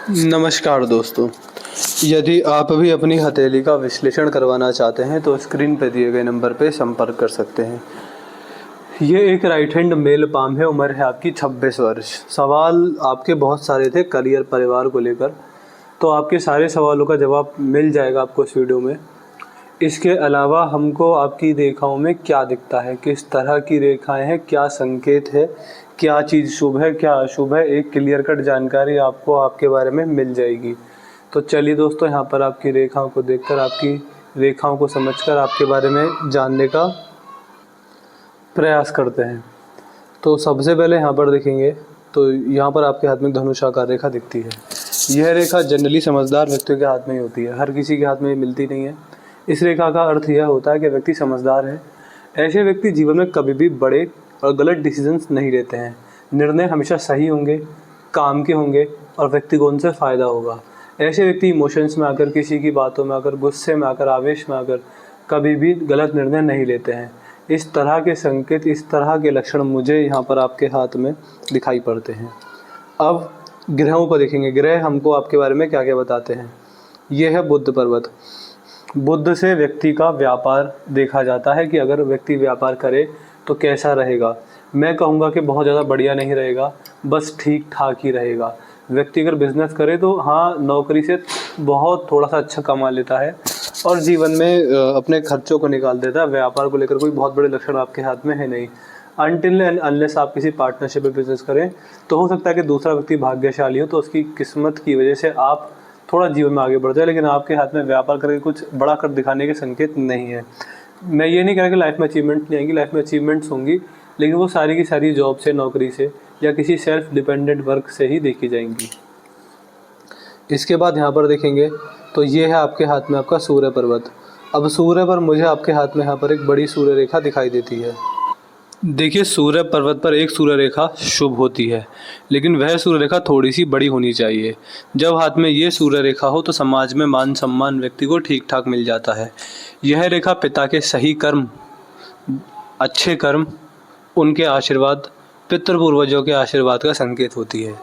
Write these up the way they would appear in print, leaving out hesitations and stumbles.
नमस्कार दोस्तों, यदि आप भी अपनी हथेली का विश्लेषण करवाना चाहते हैं तो स्क्रीन पर दिए गए नंबर पर संपर्क कर सकते हैं। ये एक राइट हैंड मेल पाम है, उम्र है आपकी 26 वर्ष। सवाल आपके बहुत सारे थे करियर परिवार को लेकर, तो आपके सारे सवालों का जवाब मिल जाएगा आपको इस वीडियो में। इसके अलावा हमको आपकी रेखाओं में क्या दिखता है, किस तरह की रेखाएं हैं, क्या संकेत है, क्या चीज़ शुभ है क्या अशुभ है, एक क्लियर कट जानकारी आपको आपके बारे में मिल जाएगी। तो चलिए दोस्तों, यहाँ पर आपकी रेखाओं को देखकर, आपकी रेखाओं को समझकर आपके बारे में जानने का प्रयास करते हैं। तो सबसे पहले यहाँ पर देखेंगे तो यहाँ पर आपके हाथ में धनुषाकार रेखा दिखती है। यह रेखा जनरली समझदार व्यक्तियों के हाथ में ही होती है, हर किसी के हाथ में मिलती नहीं है। इस रेखा का अर्थ यह होता है कि व्यक्ति समझदार है। ऐसे व्यक्ति जीवन में कभी भी बड़े और गलत डिसीजंस नहीं लेते हैं। निर्णय हमेशा सही होंगे, काम के होंगे और व्यक्ति को उनसे फ़ायदा होगा। ऐसे व्यक्ति इमोशंस में आकर, किसी की बातों में आकर, गुस्से में आकर, आवेश में आकर कभी भी गलत निर्णय नहीं लेते हैं। इस तरह के संकेत, इस तरह के लक्षण मुझे यहाँ पर आपके हाथ में दिखाई पड़ते हैं। अब ग्रहों को देखेंगे, ग्रह हमको आपके बारे में क्या क्या बताते हैं। यह है बुध पर्वत। बुध से व्यक्ति का व्यापार देखा जाता है कि अगर व्यक्ति व्यापार करे तो कैसा रहेगा। मैं कहूँगा कि बहुत ज़्यादा बढ़िया नहीं रहेगा, बस ठीक ठाक ही रहेगा। व्यक्ति अगर बिजनेस करे तो हाँ, नौकरी से बहुत थोड़ा सा अच्छा कमा लेता है और जीवन में अपने खर्चों को निकाल देता है। व्यापार को लेकर कोई बहुत बड़े लक्षण आपके हाथ में है नहीं। अनटिल एंड अनलेस आप किसी पार्टनरशिप में बिजनेस करें तो हो सकता है कि दूसरा व्यक्ति भाग्यशाली हो, तो उसकी किस्मत की वजह से आप थोड़ा जीवन में आगे बढ़ जाए, लेकिन आपके हाथ में व्यापार करके कुछ बड़ा कर दिखाने के संकेत नहीं है। मैं ये नहीं कह रहा कि लाइफ में अचीवमेंट नहीं आएंगी, लाइफ में अचीवमेंट्स होंगी, लेकिन वो सारी की सारी जॉब से, नौकरी से या किसी सेल्फ डिपेंडेंट वर्क से ही देखी जाएंगी। इसके बाद यहाँ पर देखेंगे तो ये है आपके हाथ में आपका सूर्य पर्वत। अब सूर्य पर मुझे आपके हाथ में यहाँ पर एक बड़ी सूर्य रेखा दिखाई देती है। देखिए, सूर्य पर्वत पर एक सूर्य रेखा शुभ होती है, लेकिन वह सूर्य रेखा थोड़ी सी बड़ी होनी चाहिए। जब हाथ में ये सूर्य रेखा हो तो समाज में मान सम्मान व्यक्ति को ठीक ठाक मिल जाता है। यह रेखा पिता के सही कर्म, अच्छे कर्म, उनके आशीर्वाद, पितृपूर्वजों के आशीर्वाद का संकेत होती है।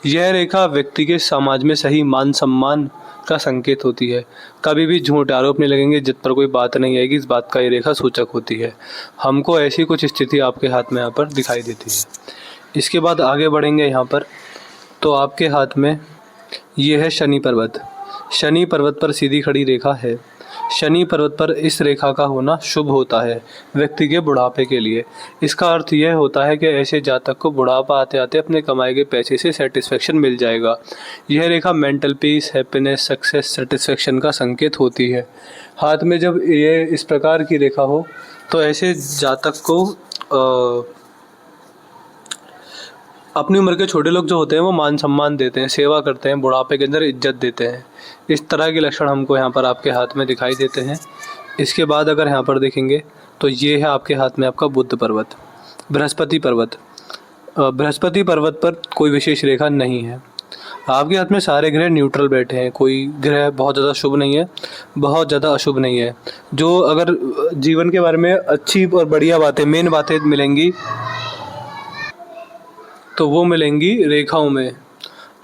यह रेखा व्यक्ति के समाज में सही मान सम्मान का संकेत होती है। कभी भी झूठ आरोप नहीं लगेंगे, जित पर कोई बात नहीं आएगी, इस बात का ये रेखा सूचक होती है। हमको ऐसी कुछ स्थिति आपके हाथ में यहाँ पर दिखाई देती है। इसके बाद आगे बढ़ेंगे यहाँ पर तो आपके हाथ में ये है शनि पर्वत। शनि पर्वत पर सीधी खड़ी रेखा है। शनि पर्वत पर इस रेखा का होना शुभ होता है व्यक्ति के बुढ़ापे के लिए। इसका अर्थ यह होता है कि ऐसे जातक को बुढ़ापा आते आते अपने कमाए गए पैसे से सेटिस्फेक्शन मिल जाएगा। यह रेखा mental peace, happiness, success, satisfaction का संकेत होती है। हाथ में जब ये इस प्रकार की रेखा हो तो ऐसे जातक को अपनी उम्र के छोटे लोग जो होते हैं वो मान सम्मान देते हैं, सेवा करते हैं, बुढ़ापे के अंदर इज्जत देते हैं। इस तरह के लक्षण हमको यहाँ पर आपके हाथ में दिखाई देते हैं। इसके बाद अगर यहाँ पर देखेंगे तो ये है आपके हाथ में आपका बुध पर्वत। बृहस्पति पर्वत। बृहस्पति पर्वत पर कोई विशेष रेखा नहीं है। आपके हाथ में सारे ग्रह न्यूट्रल बैठे हैं, कोई ग्रह बहुत ज़्यादा शुभ नहीं है, बहुत ज़्यादा अशुभ नहीं है। जो अगर जीवन के बारे में अच्छी और बढ़िया बातें, मेन बातें मिलेंगी तो वो मिलेंगी रेखाओं में।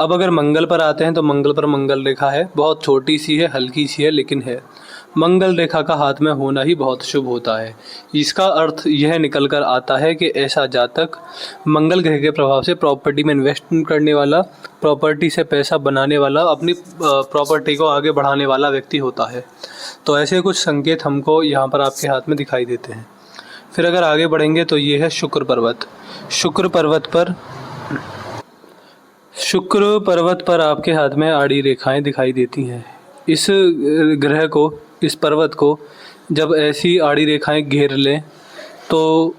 अब अगर मंगल पर आते हैं तो मंगल पर मंगल रेखा है, बहुत छोटी सी है, हल्की सी है, लेकिन है। मंगल रेखा का हाथ में होना ही बहुत शुभ होता है। इसका अर्थ यह निकल कर आता है कि ऐसा जातक मंगल ग्रह के प्रभाव से प्रॉपर्टी में इन्वेस्ट करने वाला, प्रॉपर्टी से पैसा बनाने वाला, अपनी प्रॉपर्टी को आगे बढ़ाने वाला व्यक्ति होता है। तो ऐसे कुछ संकेत हमको यहाँ पर आपके हाथ में दिखाई देते हैं। फिर अगर आगे बढ़ेंगे तो ये है शुक्र पर्वत। शुक्र पर्वत पर आपके हाथ में आड़ी रेखाएं दिखाई देती हैं। इस ग्रह को, इस पर्वत को जब ऐसी आड़ी रेखाएं घेर लें तो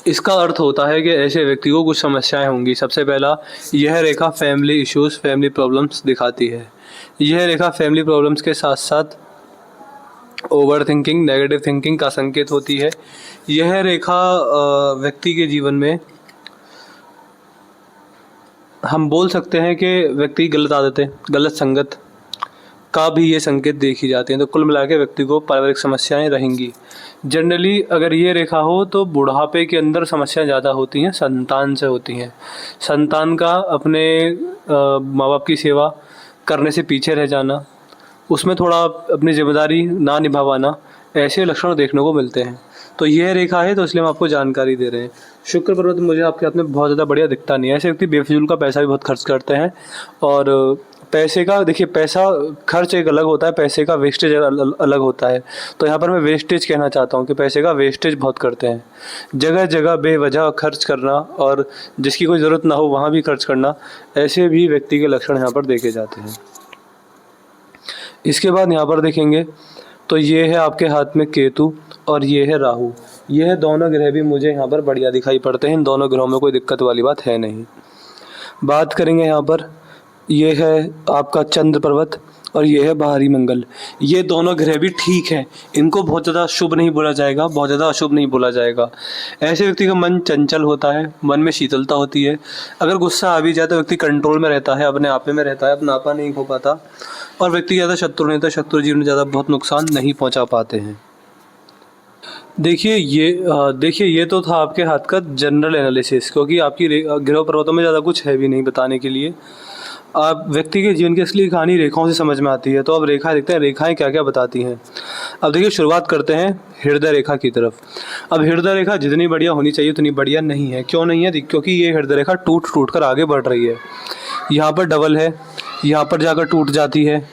इसका अर्थ होता है कि ऐसे व्यक्ति को कुछ समस्याएं होंगी। सबसे पहला, यह रेखा फैमिली इश्यूज, फैमिली प्रॉब्लम्स दिखाती है। यह रेखा फैमिली प्रॉब्लम्स के साथ साथ ओवर थिंकिंग, नेगेटिव थिंकिंग का संकेत होती है। यह रेखा व्यक्ति के जीवन में हम बोल सकते हैं कि व्यक्ति गलत आदतें, गलत संगत, का भी ये संकेत देखी जाती हैं। तो कुल मिला के व्यक्ति को पारिवारिक समस्याएं रहेंगी। जनरली अगर ये रेखा हो तो बुढ़ापे के अंदर समस्याएं ज़्यादा होती हैं, संतान से होती हैं। संतान का अपने माँ बाप की सेवा करने से पीछे रह जाना, उसमें थोड़ा अपनी जिम्मेदारी ना निभा पाना, ऐसे लक्षण देखने को मिलते हैं। तो यह रेखा है, तो इसलिए हम आपको जानकारी दे रहे हैं। शुक्र पर्वत मुझे आपके हाथ में बहुत ज़्यादा बढ़िया दिखता नहीं है। ऐसे व्यक्ति बेफिजूल का पैसा भी बहुत खर्च करते हैं, और पैसे का देखिए, पैसा खर्च एक अलग होता है, पैसे का वेस्टेज अलग होता है। तो यहाँ पर मैं वेस्टेज कहना चाहता हूँ कि पैसे का वेस्टेज बहुत करते हैं। जगह जगह बेवजह खर्च करना और जिसकी कोई ज़रूरत ना हो वहाँ भी खर्च करना, ऐसे भी व्यक्ति के लक्षण यहाँ पर देखे जाते हैं। इसके बाद यहाँ पर देखेंगे तो ये है आपके हाथ में केतु और ये है राहु। यह दोनों ग्रह भी मुझे यहाँ पर बढ़िया दिखाई पड़ते हैं। इन दोनों ग्रहों में कोई दिक्कत वाली बात है नहीं। बात करेंगे यहाँ पर, ये है आपका चंद्र पर्वत और ये है बाहरी मंगल। ये दोनों ग्रह भी ठीक है, इनको बहुत ज़्यादा शुभ नहीं बोला जाएगा, बहुत ज़्यादा अशुभ नहीं बोला जाएगा। ऐसे व्यक्ति का मन चंचल होता है, मन में शीतलता होती है। अगर गुस्सा आ भी जाए तो व्यक्ति कंट्रोल में रहता है, अपने आपे में रहता है, अपनापा नहीं हो पाता, और व्यक्ति ज़्यादा शत्रु नहीं होता, शत्रु जीवन में ज़्यादा बहुत नुकसान नहीं पहुँचा पाते हैं। देखिए ये तो था आपके हाथ का जनरल एनालिसिस, क्योंकि आपकी ग्रह पर्वतों में ज़्यादा कुछ है भी नहीं बताने के लिए। आप व्यक्ति के जीवन की असली कहानी रेखाओं से समझ में आती है। तो अब रेखा देखते हैं, रेखाएं क्या क्या बताती हैं। अब देखिए, शुरुआत करते हैं हृदय रेखा की तरफ। अब हृदय रेखा जितनी बढ़िया होनी चाहिए उतनी बढ़िया नहीं है। क्यों नहीं है? क्योंकि ये हृदय रेखा टूट टूट कर आगे बढ़ रही है। यहाँ पर डबल है, यहाँ पर जाकर टूट जाती है,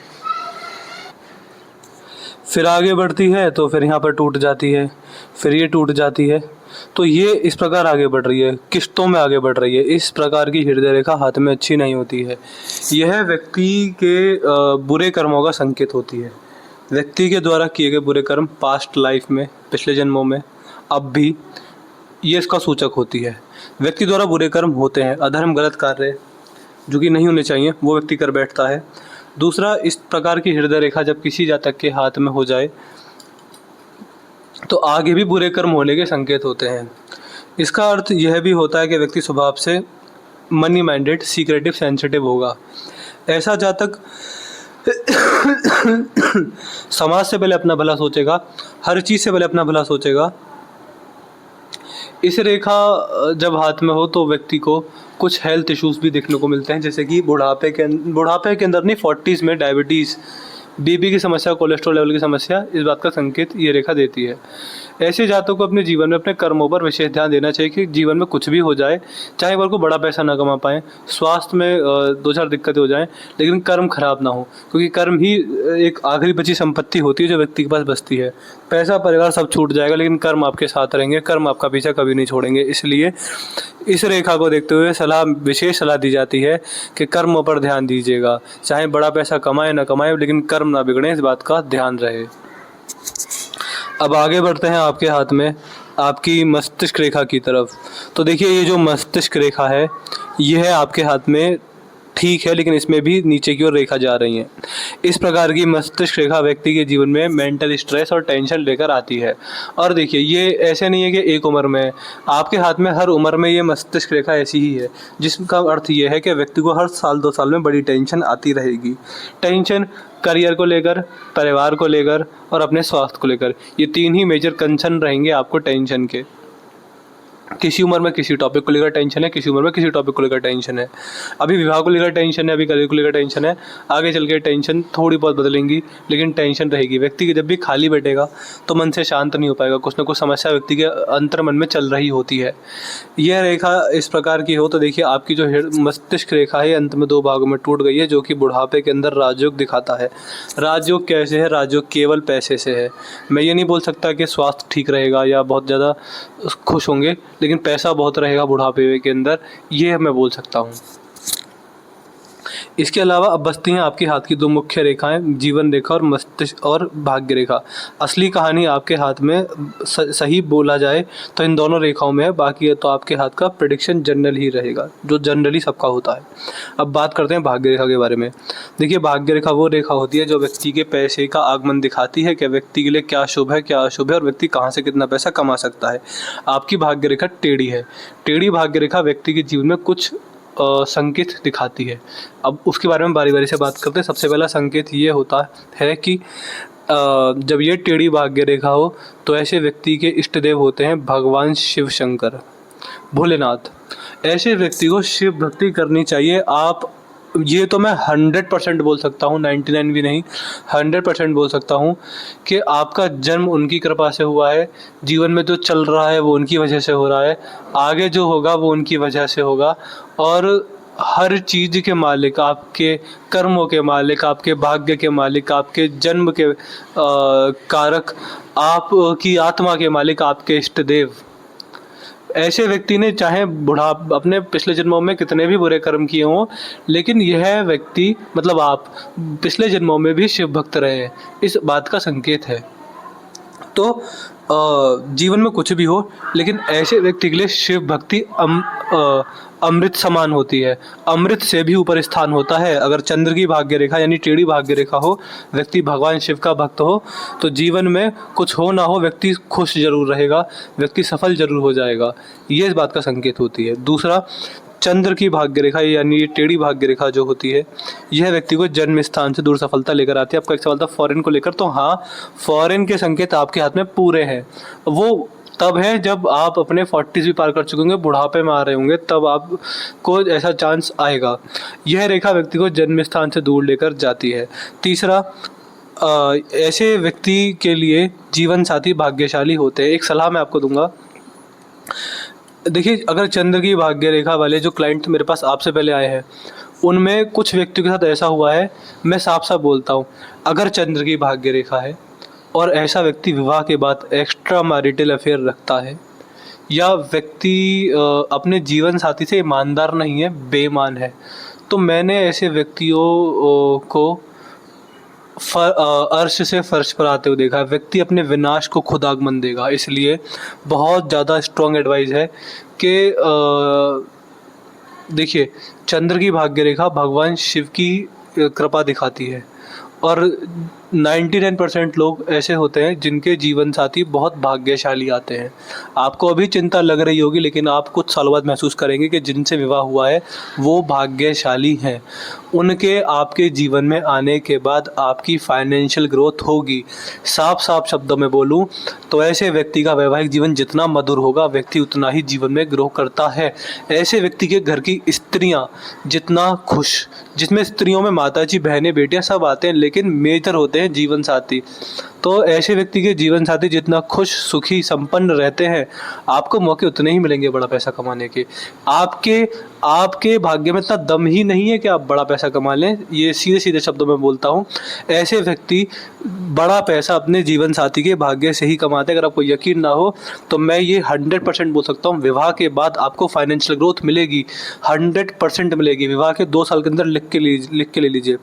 फिर आगे बढ़ती है तो फिर यहाँ पर टूट जाती है, फिर ये टूट जाती है। तो ये इस प्रकार आगे बढ़ रही है, किश्तों में आगे बढ़ रही है। इस प्रकार की हृदय रेखा हाथ में अच्छी नहीं होती है। यह व्यक्ति के बुरे कर्मों का संकेत होती है। व्यक्ति के द्वारा किए गए बुरे कर्म पास्ट लाइफ में, पिछले जन्मों में, अब भी, ये इसका सूचक होती है। व्यक्ति द्वारा बुरे कर्म होते हैं, अधर्म, गलत कार्य जो कि नहीं होने चाहिए वो व्यक्ति कर बैठता है। दूसरा, इस प्रकार की हृदय रेखा जब किसी जातक के हाथ में हो जाए तो आगे भी बुरे कर्म होने के संकेत होते हैं। इसका अर्थ यह भी होता है कि व्यक्ति स्वभाव से मनी माइंडेड, सीक्रेटिव, सेंसिटिव होगा। ऐसा जातक समाज से पहले अपना भला सोचेगा, हर चीज़ से पहले अपना भला सोचेगा। इस रेखा जब हाथ में हो तो व्यक्ति को कुछ हेल्थ इश्यूज भी देखने को मिलते हैं, जैसे कि बुढ़ापे के अंदर नहीं, 40s में डायबिटीज़, बीपी की समस्या, कोलेस्ट्रॉल लेवल की समस्या, इस बात का संकेत ये रेखा देती है। ऐसे जातकों को अपने जीवन में अपने कर्मों पर विशेष ध्यान देना चाहिए कि जीवन में कुछ भी हो जाए, चाहे वो बड़ा पैसा ना कमा पाएँ, स्वास्थ्य में 2-4 दिक्कतें हो जाएं, लेकिन कर्म खराब ना हो, क्योंकि कर्म ही एक आखिरी बची संपत्ति होती है जो व्यक्ति के पास बचती है। पैसा, परिवार सब छूट जाएगा, लेकिन कर्म आपके साथ रहेंगे, कर्म आपका पीछा कभी नहीं छोड़ेंगे। इसलिए इस रेखा को देखते हुए विशेष सलाह दी जाती है कि कर्मों पर ध्यान दीजिएगा। चाहे बड़ा पैसा कमाए ना कमाए, लेकिन कर्म ना बिगड़े, इस बात का ध्यान रहे। अब आगे बढ़ते हैं आपके हाथ में आपकी मस्तिष्क रेखा की तरफ। तो देखिए, ये जो मस्तिष्क रेखा है ये है आपके हाथ में, ठीक है, लेकिन इसमें भी नीचे की ओर रेखा जा रही है। इस प्रकार की मस्तिष्क रेखा व्यक्ति के जीवन में मेंटल स्ट्रेस और टेंशन लेकर आती है। और देखिए, ये ऐसे नहीं है कि एक उम्र में, आपके हाथ में हर उम्र में ये मस्तिष्क रेखा ऐसी ही है, जिसका अर्थ ये है कि व्यक्ति को हर साल 2 साल में बड़ी टेंशन आती रहेगी। टेंशन करियर को लेकर, परिवार को लेकर और अपने स्वास्थ्य को लेकर, ये 3 ही मेजर कंसर्न रहेंगे आपको टेंशन के। किसी उम्र में किसी टॉपिक को लेकर टेंशन है, किसी उम्र में किसी टॉपिक को लेकर टेंशन है। अभी विवाह को लेकर टेंशन है, अभी करियर को लेकर टेंशन है, आगे चल के टेंशन थोड़ी बहुत बदलेंगी, लेकिन टेंशन रहेगी। व्यक्ति के जब भी खाली बैठेगा तो मन से शांत नहीं हो पाएगा, कुछ ना कुछ समस्या व्यक्ति के अंतर मन में चल रही होती है। यह रेखा इस प्रकार की हो तो देखिए, आपकी जो मस्तिष्क रेखा है अंत में 2 भागों में टूट गई है, जो कि बुढ़ापे के अंदर राजयोग दिखाता है। राजयोग कैसे है? राजयोग केवल पैसे से है। मैं ये नहीं बोल सकता कि स्वास्थ्य ठीक रहेगा या बहुत ज़्यादा खुश होंगे, लेकिन पैसा बहुत रहेगा बुढ़ापे के अंदर, ये मैं बोल सकता हूँ। इसके अलावा अब बचती हैं आपके हाथ की 2 मुख्य रेखाएं, जीवन रेखा और मस्तिष्क और भाग्य रेखा। असली कहानी आपके हाथ में सही बोला जाए तो इन दोनों रेखाओं में है, बाकी तो आपके हाथ का प्रेडिक्शन जनरल ही रहेगा, जो जनरली सबका होता है। अब बात करते हैं भाग्य रेखा के बारे में। देखिए, भाग्य रेखा वो रेखा होती है जो व्यक्ति के पैसे का आगमन दिखाती है कि व्यक्ति के लिए क्या शुभ है, क्या अशुभ है, और व्यक्ति कहाँ से कितना पैसा कमा सकता है। आपकी भाग्य रेखा टेढ़ी है। टेढ़ी भाग्य रेखा व्यक्ति के जीवन में कुछ संकेत दिखाती है। अब उसके बारे में बारी बारी से बात करते हैं। सबसे पहला संकेत ये होता है कि जब ये टेढ़ी भाग्य रेखा हो तो ऐसे व्यक्ति के इष्ट देव होते हैं भगवान शिव शंकर, भोलेनाथ। ऐसे व्यक्ति को शिव भक्ति करनी चाहिए। आप ये तो मैं 100% बोल सकता हूँ, 99 भी नहीं, 100% बोल सकता हूँ कि आपका जन्म उनकी कृपा से हुआ है। जीवन में जो चल रहा है वो उनकी वजह से हो रहा है, आगे जो होगा वो उनकी वजह से होगा। और हर चीज़ के मालिक, आपके कर्मों के मालिक, आपके भाग्य के मालिक, आपके जन्म के कारक, आपकी आत्मा के मालिक आपके इष्ट देव। ऐसे व्यक्ति ने चाहे अपने पिछले जन्मों में कितने भी बुरे कर्म किए हों, लेकिन यह व्यक्ति मतलब आप पिछले जन्मों में भी शिव भक्त रहे हैं, इस बात का संकेत है। तो जीवन में कुछ भी हो, लेकिन ऐसे व्यक्ति के लिए शिव भक्ति अमृत समान होती है। अमृत से भी ऊपर स्थान होता है। अगर चंद्र की भाग्य रेखा यानी टेढ़ी भाग्य रेखा हो, व्यक्ति भगवान शिव का भक्त हो, तो जीवन में कुछ हो ना हो व्यक्ति खुश जरूर रहेगा, व्यक्ति सफल जरूर हो जाएगा। ये इस बात का संकेत होती है। दूसरा, चंद्र की भाग्य रेखा यानी ये टेढ़ी भाग्य रेखा जो होती है, यह व्यक्ति को जन्म स्थान से दूर सफलता लेकर आती है। आपका एक सवाल था फॉरेन को लेकर, तो हाँ, फॉरेन के संकेत आपके हाथ में पूरे हैं। वो तब है जब आप अपने 40s भी पार कर चुके होंगे, बुढ़ापे में आ रहे होंगे, तब आपको ऐसा चांस आएगा। यह रेखा व्यक्ति को जन्म स्थान से दूर लेकर जाती है। तीसरा, ऐसे व्यक्ति के लिए जीवन साथी भाग्यशाली होते हैं। एक सलाह मैं आपको दूंगा, देखिए, अगर चंद्र की भाग्य रेखा वाले जो क्लाइंट मेरे पास आपसे पहले आए हैं, उनमें कुछ व्यक्तियों के साथ ऐसा हुआ है, मैं साफ साफ बोलता हूँ, अगर चंद्र की भाग्य रेखा है और ऐसा व्यक्ति विवाह के बाद एक्स्ट्रा मैरिटल अफेयर रखता है, या व्यक्ति अपने जीवन साथी से ईमानदार नहीं है, बेईमान है, तो मैंने ऐसे व्यक्तियों को अर्श से फर्श पर आते हुए देखा है। व्यक्ति अपने विनाश को खुद आगमन देगा। इसलिए बहुत ज़्यादा स्ट्रॉन्ग एडवाइस है कि देखिए, चंद्र की भाग्य रेखा भगवान शिव की कृपा दिखाती है, और 99% लोग ऐसे होते हैं जिनके जीवन साथी बहुत भाग्यशाली आते हैं। आपको अभी चिंता लग रही होगी, लेकिन आप कुछ सालों बाद महसूस करेंगे कि जिनसे विवाह हुआ है वो भाग्यशाली हैं। उनके आपके जीवन में आने के बाद आपकी फाइनेंशियल ग्रोथ होगी। साफ साफ शब्दों में बोलूं तो ऐसे व्यक्ति का वैवाहिक जीवन जितना मधुर होगा, व्यक्ति उतना ही जीवन में ग्रो करता है। ऐसे व्यक्ति के घर की स्त्रियां जितना खुश, जिसमें स्त्रियों में माताजी, बहनें, बेटियां सब आते हैं, लेकिन मेजर होते हैं जीवन साथी। तो ऐसे व्यक्ति के जीवन साथी जितना खुश, सुखी, संपन्न रहते हैं, आपको मौके उतने ही मिलेंगे बड़ा पैसा कमाने के। आपके भाग्य में इतना दम ही नहीं है कि आप बड़ा पैसा कमा लें। ये सीधे सीधे शब्दों में बोलता हूँ, ऐसे व्यक्ति बड़ा पैसा अपने जीवन साथी के भाग्य से ही कमाते हैं। अगर आपको यकीन ना हो तो मैं ये 100% बोल सकता हूँ, विवाह के बाद आपको फाइनेंशियल ग्रोथ मिलेगी, 100% मिलेगी। विवाह के 2 साल के अंदर लिख के ले लीजिए,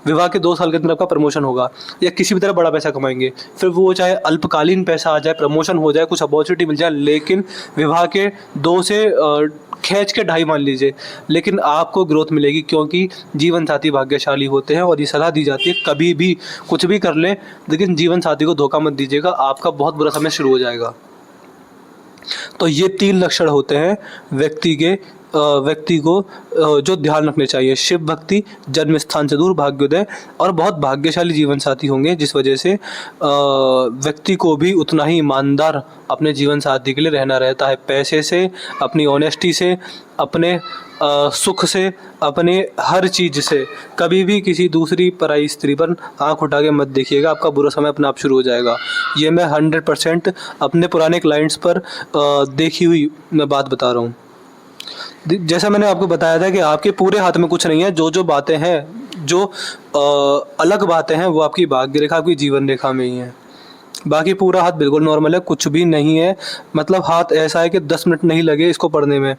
विवाह के 2 साल के अंदर आपका प्रमोशन होगा, या किसी भी तरह बड़ा पैसा कमाएंगे। फिर वो चाहे अल्पकालीन पैसा आ जाए, प्रमोशन हो जाए, कुछ अपॉर्चुनिटी मिल जाए, लेकिन विवाह के 2 से खींच के 2.5 मान लीजिए, लेकिन आपको ग्रोथ मिलेगी, क्योंकि जीवन साथी भाग्यशाली होते हैं। और ये सलाह दी जाती है, कभी भी कुछ भी कर लें, लेकिन जीवन साथी को धोखा मत दीजिएगा, आपका बहुत बुरा समय शुरू हो जाएगा। तो ये 3 लक्षण होते हैं व्यक्ति को जो ध्यान रखने चाहिए: शिव भक्ति, जन्म स्थान से दूर, भाग्योदय, और बहुत भाग्यशाली जीवन साथी होंगे, जिस वजह से व्यक्ति को भी उतना ही ईमानदार अपने जीवन साथी के लिए रहना रहता है। पैसे से, अपनी ऑनेस्टी से, अपने सुख से, अपने हर चीज़ से कभी भी किसी दूसरी पराई स्त्री पर आंख उठा के मत देखिएगा, आपका बुरा समय अपने आप शुरू हो जाएगा। ये मैं 100% अपने पुराने क्लाइंट्स पर देखी हुई मैं बात बता रहा हूँ। जैसा मैंने आपको बताया था कि आपके पूरे हाथ में कुछ नहीं है। जो बातें हैं, जो अलग बातें हैं, वो आपकी भाग्य रेखा, आपकी जीवन रेखा में ही है। बाकी पूरा हाथ बिल्कुल नॉर्मल है, कुछ भी नहीं है। मतलब हाथ ऐसा है कि 10 मिनट नहीं लगे इसको पढ़ने में।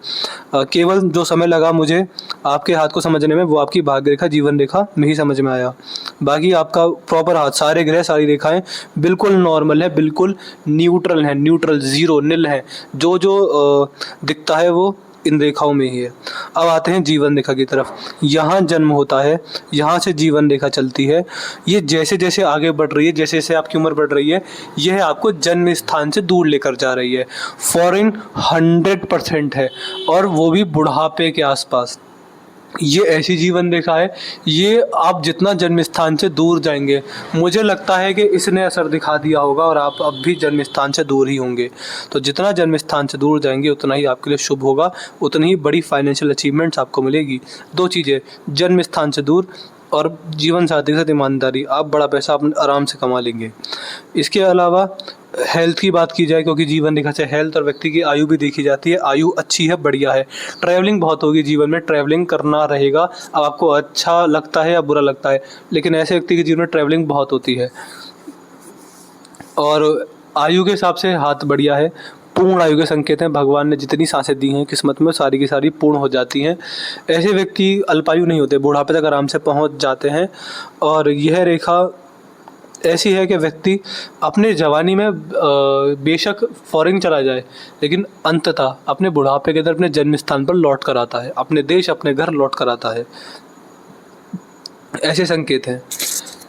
केवल जो समय लगा मुझे आपके हाथ को समझने में, वो आपकी भाग्य रेखा, जीवन रेखा में ही समझ में आया। बाकी आपका प्रॉपर हाथ, सारे ग्रह, सारी रेखाएं बिल्कुल नॉर्मल है, बिल्कुल न्यूट्रल है, न्यूट्रल, ज़ीरो, निल है। जो दिखता है वो इन रेखाओं में ही है। अब आते हैं जीवन रेखा की तरफ। यहाँ जन्म होता है, यहाँ से जीवन रेखा चलती है। ये जैसे जैसे आगे बढ़ रही है, जैसे जैसे आपकी उम्र बढ़ रही है, यह आपको जन्म स्थान से दूर लेकर जा रही है। फॉरेन 100% है, और वो भी बुढ़ापे के आसपास। ये ऐसी जीवन रेखा है, ये आप जितना जन्म स्थान से दूर जाएंगे, मुझे लगता है कि इसने असर दिखा दिया होगा और आप अब भी जन्म स्थान से दूर ही होंगे। तो जितना जन्म स्थान से दूर जाएंगे उतना ही आपके लिए शुभ होगा, उतनी ही बड़ी फाइनेंशियल अचीवमेंट्स आपको मिलेगी। दो चीज़ें, जन्म स्थान से दूर और जीवन साथी के साथ ईमानदारी, आप बड़ा पैसा आप आराम से कमा लेंगे। इसके अलावा हेल्थ की बात की जाए, क्योंकि जीवन रेखा से हेल्थ और व्यक्ति की आयु भी देखी जाती है, आयु अच्छी है, बढ़िया है। ट्रैवलिंग बहुत होगी जीवन में, ट्रैवलिंग करना रहेगा। अब आपको अच्छा लगता है या बुरा लगता है, लेकिन ऐसे व्यक्ति के जीवन में ट्रैवलिंग बहुत होती है। और आयु के हिसाब से हाथ बढ़िया है, पूर्ण आयु के संकेत हैं। भगवान ने जितनी सांसें दी हैं किस्मत में, सारी की सारी पूर्ण हो जाती हैं। ऐसे व्यक्ति अल्पायु नहीं होते, बुढ़ापे तक आराम से पहुंच जाते हैं। और यह रेखा ऐसी है कि व्यक्ति अपने जवानी में बेशक फॉरेन चला जाए, लेकिन अंततः अपने बुढ़ापे के अंदर अपने जन्म स्थान पर लौट कर आता है, अपने देश अपने घर लौट कर आता है। ऐसे संकेत हैं।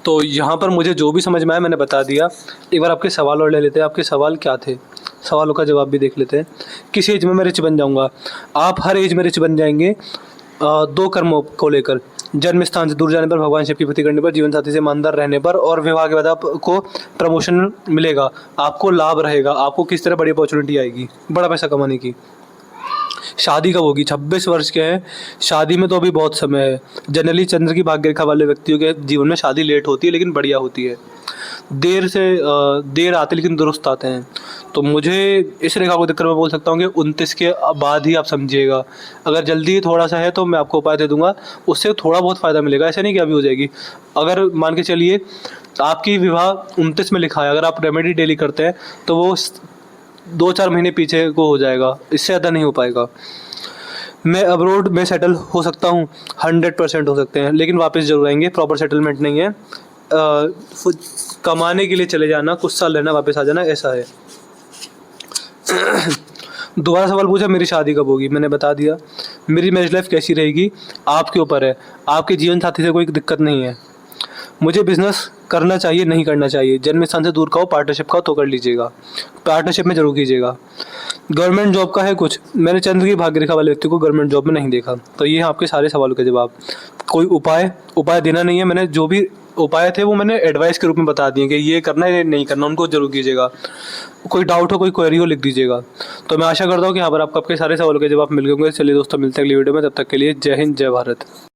तो यहाँ पर मुझे जो भी समझ में आया मैंने बता दिया। एक बार आपके सवाल और ले लेते हैं। आपके सवाल क्या थे, सवालों का जवाब भी देख लेते हैं। किस एज में मैं रिच बन जाऊँगा? आप हर एज में रिच बन जाएंगे। दो कर्मों को लेकर, जन्म स्थान से दूर जाने पर, भगवान शिव की भक्ति करने पर, जीवन साथी से ईमानदार रहने पर, और विवाह के बाद आपको प्रमोशन मिलेगा, आपको लाभ रहेगा, आपको किस तरह बड़ी अपॉर्चुनिटी आएगी बड़ा पैसा कमाने की। शादी कब होगी? 26 वर्ष के हैं, शादी में तो अभी बहुत समय है। जनरली चंद्र की भाग्य रेखा वाले व्यक्तियों के जीवन में शादी लेट होती है, लेकिन बढ़िया होती है। देर आते लेकिन दुरुस्त आते हैं। तो मुझे इस रेखा को देखकर मैं बोल सकता हूँ कि 29 के बाद ही आप समझिएगा। अगर जल्दी थोड़ा सा है तो मैं आपको उपाय दे दूंगा, उससे थोड़ा बहुत फ़ायदा मिलेगा, ऐसा नहीं कि अभी हो जाएगी। अगर मान के चलिए आपकी विवाह 29 में लिखा है, अगर आप रेमेडी डेली करते हैं तो वो 2-4 महीने पीछे को हो जाएगा, इससे ज़्यादा नहीं हो पाएगा। मैं अब्रोड में सेटल हो सकता हूँ, 100% हो सकते हैं, लेकिन वापस जरूर आएंगे, प्रॉपर सेटलमेंट नहीं है। कमाने के लिए चले जाना, कुछ साल रहना, वापस आ जाना, ऐसा है। दोबारा सवाल पूछा, मेरी शादी कब होगी? मैंने बता दिया। मेरी मैरिज लाइफ कैसी रहेगी आपके ऊपर है, आपके जीवन साथी से कोई दिक्कत नहीं है। मुझे बिजनेस करना चाहिए नहीं करना चाहिए, जन्म स्थान से दूर का हो, पार्टनरशिप का हो तो कर लीजिएगा, पार्टनरशिप में जरूर कीजिएगा। गवर्नमेंट जॉब का है कुछ, मैंने चंद्र की भाग्य रेखा वाले व्यक्ति को गवर्नमेंट जॉब में नहीं देखा। तो ये हैं आपके सारे सवालों के जवाब। कोई उपाय देना नहीं है, मैंने जो भी उपाय थे वो मैंने एडवाइस के रूप में बता दिए कि ये करना है, ये नहीं करना, उनको जरूर कीजिएगा। कोई डाउट हो, कोई क्वेरी हो, लिख दीजिएगा। तो मैं आशा करता हूँ कि यहाँ पर आपको आपके सारे सवालों के जवाब मिल गए होंगे। चलिए दोस्तों, मिलते हैं अगली वीडियो में, तब तक के लिए जय हिंद, जय भारत।